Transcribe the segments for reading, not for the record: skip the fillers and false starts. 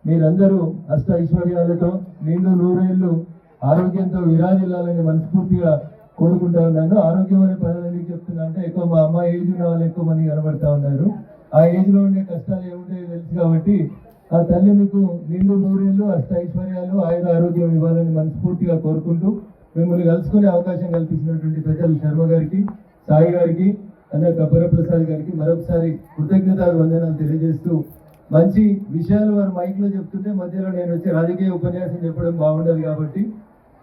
మీరందరూ అష్ట ఐశ్వర్యాలతో నిండు నూరేళ్లు ఆరోగ్యంతో విరాజిల్లాలని మనస్ఫూర్తిగా కోరుకుంటా ఉన్నాను. ఆరోగ్యం అనే పదాలు చెప్తున్నా అంటే ఎక్కువ మా అమ్మ ఏజ్ ఉన్న వాళ్ళు ఎక్కువ మంది కనబడతా ఉన్నారు. ఆ ఏజ్ లో ఉండే కష్టాలు ఏముంటాయో తెలుసు కాబట్టి ఆ తల్లి మీకు నిండు నూరేళ్లు అష్ట ఐశ్వర్యాలు ఆయుర ఆరోగ్యం ఇవ్వాలని మనస్ఫూర్తిగా కోరుకుంటూ మిమ్మల్ని కలుసుకునే అవకాశం కల్పించినటువంటి పెద్దలు శర్మ గారికి, సాయి గారికి, అన్న కపరప్రసాద్ గారికి మరొకసారి కృతజ్ఞతలు వందనాలు తెలియజేస్తూ, మంచి విషయాలు వారు మైక్ లో చెప్తుంటే మధ్యలో నేను వచ్చి రాజకీయ ఉపన్యాసం చెప్పడం బాగుండదు కాబట్టి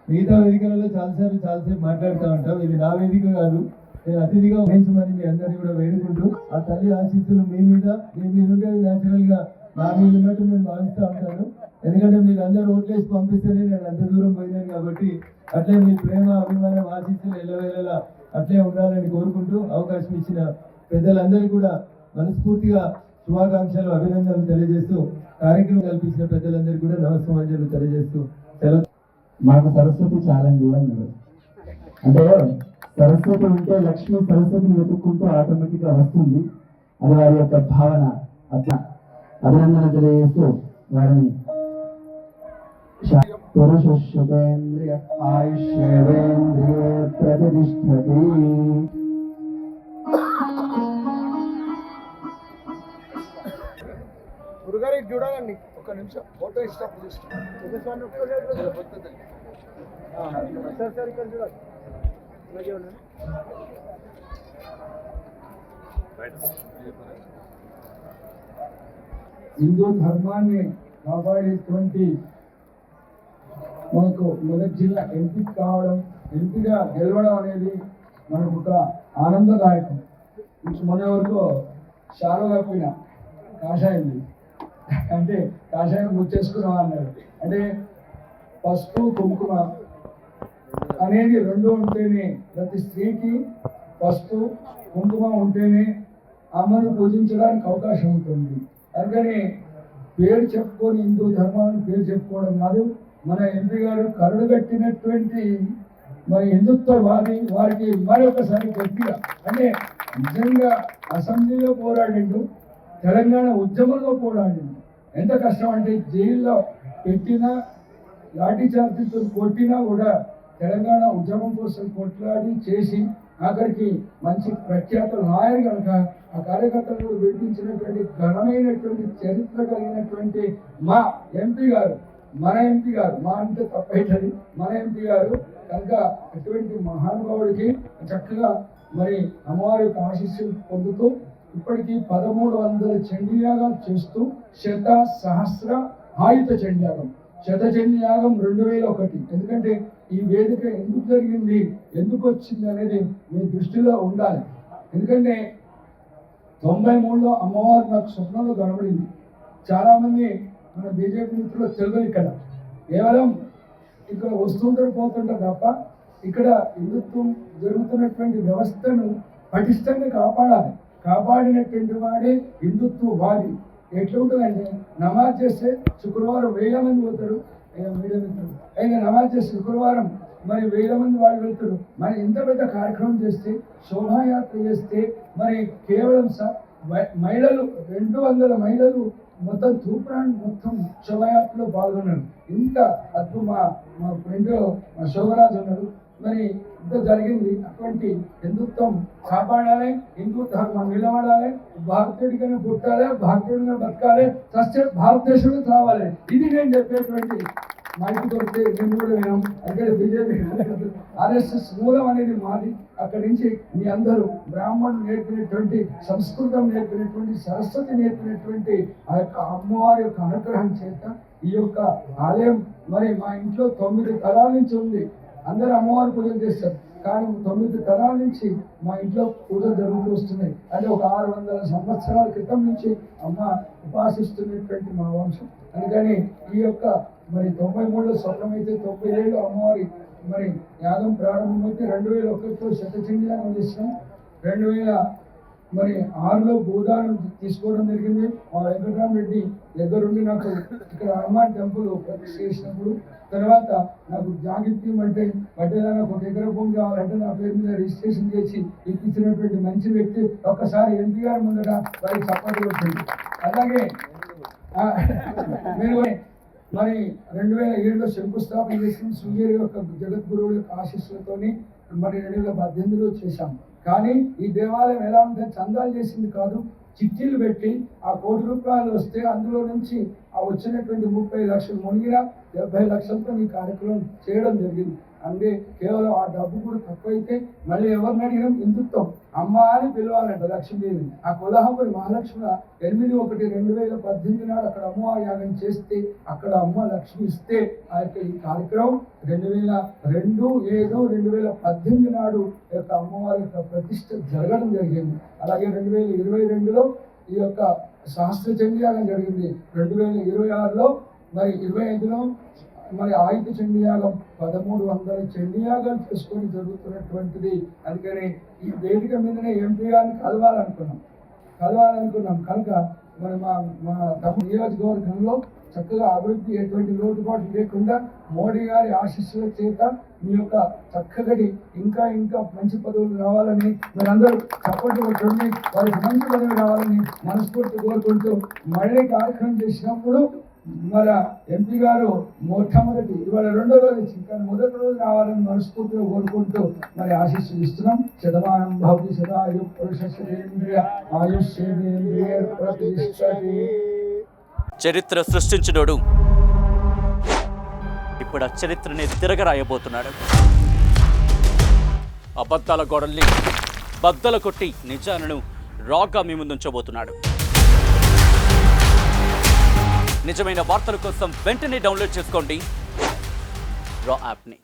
మిగతా వేదికలలో చాలాసేపు మాట్లాడుతూ ఉంటాం. ఇది నా వేదిక కాదు, నేను అతిథిగా వహించమని మీ అందరినీ కూడా వేడుకుంటూ ఆ తల్లి ఆశీస్సులు మీ మీద ఉంటే న్యాచురల్ గా నా మీద ఉన్నట్టు నేను భావిస్తూ ఉంటాను. ఎందుకంటే మీరు అందరూ ఓట్లేసి పంపిస్తేనే నేను అంత దూరం పోయినాను కాబట్టి అట్లే మీ ప్రేమ అభిమానం ఆశీస్సులు ఎల్లవేళలా అట్లే ఉండాలని కోరుకుంటూ అవకాశం ఇచ్చిన పెద్దలందరికీ కూడా మనస్ఫూర్తిగా శుభాకాంక్షలు అభినందనలు తెలియజేస్తూ కార్యక్రమం కల్పించిన పెద్దలందరికీ కూడా నమస్కారాలు తెలియజేస్తూ మాకు సరస్వతి ఛాలెంజ్ అన్నారు. అంటే సరస్వతి ఉంటే లక్ష్మి సరస్వతిని వెతుక్కుంటూ ఆటోమేటిక్ గా వస్తుంది. అది వారి యొక్క భావన. అట్లా అభినందన తెలియజేస్తూ వారిని పురుషేంద్రియ ఆయుష్యేంద్రియ ప్రతిష్టతి. గురుగారు చూడాలండి, ఒక నిమిషం ఫోటో ఇష్టం సార్ ఇక్కడ చూడాలి. హిందూ ధర్మాన్ని కాపాడేటువంటి మనకు మొదటి జిల్లా ఎంపీ కావడం, ఎంపీగా గెలవడం అనేది మనకు ఒక ఆనందదాయకం. మన వరకు షాలో కప్పిన కాషాయంది అంటే కాషాయం ముచ్చేసుకున్నాం అన్నారు. అంటే పసుపు కుంకుమ అనేది రెండు ఉంటేనే, ప్రతి స్త్రీకి పసుపు కుంకుమ ఉంటేనే అమ్మను పూజించడానికి అవకాశం ఉంటుంది. అందుకని పేరు చెప్పుకొని హిందూ ధర్మాన్ని పేరు చెప్పుకోవడం కాదు. మన ఎంపీ గారు కరుడు కట్టినటువంటి మరి హిందుత్వవాది, వారికి మరొకసారి గట్టిగా అంటే నిజంగా అసెంబ్లీలో పోరాడిండు, తెలంగాణ ఉద్యమంలో పోరాడిండు. ఎంత కష్టం అంటే జైల్లో పెట్టినా, లాఠీ చార్జీతో కొట్టినా కూడా తెలంగాణ ఉద్యమం కోసం కొట్లాడి చేసి ఆఖరికి మంచి ప్రఖ్యాత లాయర్ కనుక ఆ కార్యకర్తలు విడిపించినటువంటి ఘనమైనటువంటి చరిత్ర కలిగినటువంటి మా ఎంపీ గారు, మన ఎంపీ గారు, మా అంటే తప్పైతుంది, మన ఎంపీ గారు కనుక అటువంటి మహానుభావుడికి చక్కగా మరి అమ్మవారి యొక్క ఆశీస్సులు పొందుతూ ఇప్పటికీ 1300 చండీయాగాలు చేస్తూ సహస్ర ఆయుధ చండీయాగం, చండీయాగం 2001. ఎందుకంటే ఈ వేదిక ఎందుకు జరిగింది, ఎందుకు వచ్చింది అనేది మీ దృష్టిలో ఉండాలి. ఎందుకంటే 93లో అమ్మవారు నాకు స్వప్నంలో కనబడింది. చాలామంది మన బీజేపీ మిత్రులు తెలియదు. ఇక్కడ కేవలం ఇక్కడ వస్తుంటారు పోతుంటారు తప్ప ఇక్కడ హిందుత్వం జరుగుతున్నటువంటి వ్యవస్థను పటిష్టంగా కాపాడాలి. కాపాడినటువంటి వాడే హిందుత్వవాది. ఎట్లా ఉంటుందంటే నమాజ్ చేస్తే శుక్రవారం 1000 మంది పోతారు, మీడియా మిత్రులు అయితే నమాజ్ చేస్తే శుక్రవారం మరి 1000 మంది వాళ్ళు వెళ్తారు. మరి ఇంత పెద్ద కార్యక్రమం చేస్తే, శోభాయాత్ర చేస్తే మరి కేవలం మహిళలు 200 మహిళలు మొత్తం తూప్రాన్ మొత్తం శోభాయాత్రలో పాల్గొన్నారు. ఇంత అద్భుత మా ఫ్రెండ్ మా శోభరాజు అన్నాడు. మరి ఇంత జరిగింది. అటువంటి హిందుత్వం కాపాడాలి, హిందూ ధర్మం నిలబడాలి, భారతీయుడిగానే పుట్టాలి, భారతీయుడిగా బతకాలి, సస్య భారతదేశంలో కావాలి. ఇది నేను చెప్పేటువంటి మైకు దొరికితే నేను కూడా విన్నాం. అక్కడ బీజేపీ ఆర్ఎస్ఎస్ మూలం అనేది మాది. అక్కడి నుంచి మీ అందరూ బ్రాహ్మణులు నేర్పినటువంటి, సంస్కృతం నేర్పినటువంటి, సరస్వతి నేర్పినటువంటి ఆ యొక్క అమ్మవారి యొక్క అనుగ్రహం చేత ఈ యొక్క ఆలయం మరి మా ఇంట్లో 9 తరాల నుంచి ఉంది. అందరూ అమ్మవారి పూజలు చేస్తారు, కానీ 9 తరాల నుంచి మా ఇంట్లో పూజలు జరుగుతూ వస్తున్నాయి. అంటే ఒక 600 సంవత్సరాల క్రితం నుంచి అమ్మ ఉపాసిస్తున్నటువంటి మా వంశం. అందుకని ఈ యొక్క మరి 93లో స్వప్నమైతే 97 అమ్మవారి మరి యాగం ప్రారంభమైతే 2001లో శతచండీయాగం చేసినాం. 2006లో భూదానం తీసుకోవడం జరిగింది. మా వెంకటరామరెడ్డి దగ్గరుండి నాకు ఇక్కడ హనుమాన్ టెంపుల్ ప్రతిష్ఠ చేసినప్పుడు, తర్వాత నాకు జాగిత్తి అంటే పట్టేలా నాకు 1 ఎకరా భూమి కావాలంటే నా పేరు మీద రిజిస్ట్రేషన్ చేసి ఇప్పించినటువంటి మంచి వ్యక్తి. ఒక్కసారి ఎంపీ గారి ముందర వారికి సపోర్ట్ వచ్చింది. అలాగే మీరు మరి 2007లో శంకుస్థాపన చేసిన శృంగేరి యొక్క జగద్గురువుల యొక్క ఆశీస్సులతోని మరి 2018లో చేశాం. కానీ ఈ దేవాలయం ఎలా ఉంటే చందాలు చేసింది కాదు, చిట్టీలు పెట్టి ఆ ₹1,00,00,000 వస్తే అందులో నుంచి ఆ వచ్చినటువంటి 30 లక్షలు మునిగిన 70 లక్షలతో ఈ కార్యక్రమం చేయడం జరిగింది. అంటే కేవలం ఆ డబ్బు కూడా తక్కువైతే మళ్ళీ ఎవరిని అడిగినా హిందుత్వం అమ్మ అని పిలవాలంట లక్ష్మీదేవిని. ఆ కొల్హాపురి మహాలక్ష్మి 8/1/2018 నాడు అక్కడ అమ్మవారి యాగం చేస్తే అక్కడ అమ్మ లక్ష్మి ఇస్తే ఆ యొక్క ఈ కార్యక్రమం 2002/7/2018 నాడు యొక్క అమ్మవారి యొక్క ప్రతిష్ఠ జరగడం జరిగింది. అలాగే 2022లో ఈ యొక్క శాస్త్ర చండీయాగం జరిగింది. 2026లో మరి 25లో మరి ఆయుధ చండీయాగం 1300 చండీయాగాలు చేసుకొని జరుగుతున్నటువంటిది. అందుకని ఈ వేదిక మీదనే ఎంపీ గారిని కలవాలనుకున్నాం కనుక మరి మా తమ నియోజకవర్గంలో చక్కగా అభివృద్ధి ఎటువంటి లోటుపాటు లేకుండా మోడీ గారి ఆశీస్సుల చేత మీ యొక్క చక్కగడి ఇంకా మంచి పదవులు రావాలని మీరందరూ సపోర్ట్ కొట్టండి, వారికి మంచి పదవి రావాలని మనస్ఫూర్తి కోరుకుంటూ మళ్ళీ కార్యక్రమం చేసినప్పుడు మన ఎంపీ గారు మొట్టమొదటి ఇవాళ 2వ రోజు కానీ మొదటి రోజు రావాలని మనస్ఫూర్తిగా కోరుకుంటూ మరి ఆశీస్సులు ఇస్తున్నాం. శతమానం భవతి శతాయు పురుషేంద్రియ ఆయుష్యేంద్రియ ప్రతిష్టతి. చరిత్ర సృష్టించినోడు ఇప్పుడు ఆ చరిత్రని తిరగరాయబోతున్నాడు. అబద్ధాల గోడల్ని బద్దలు కొట్టి నిజాలను రాగా మీ ముందుంచబోతున్నాడు. నిజమైన వార్తల కోసం వెంటనే డౌన్లోడ్ చేసుకోండి రా యాప్ని.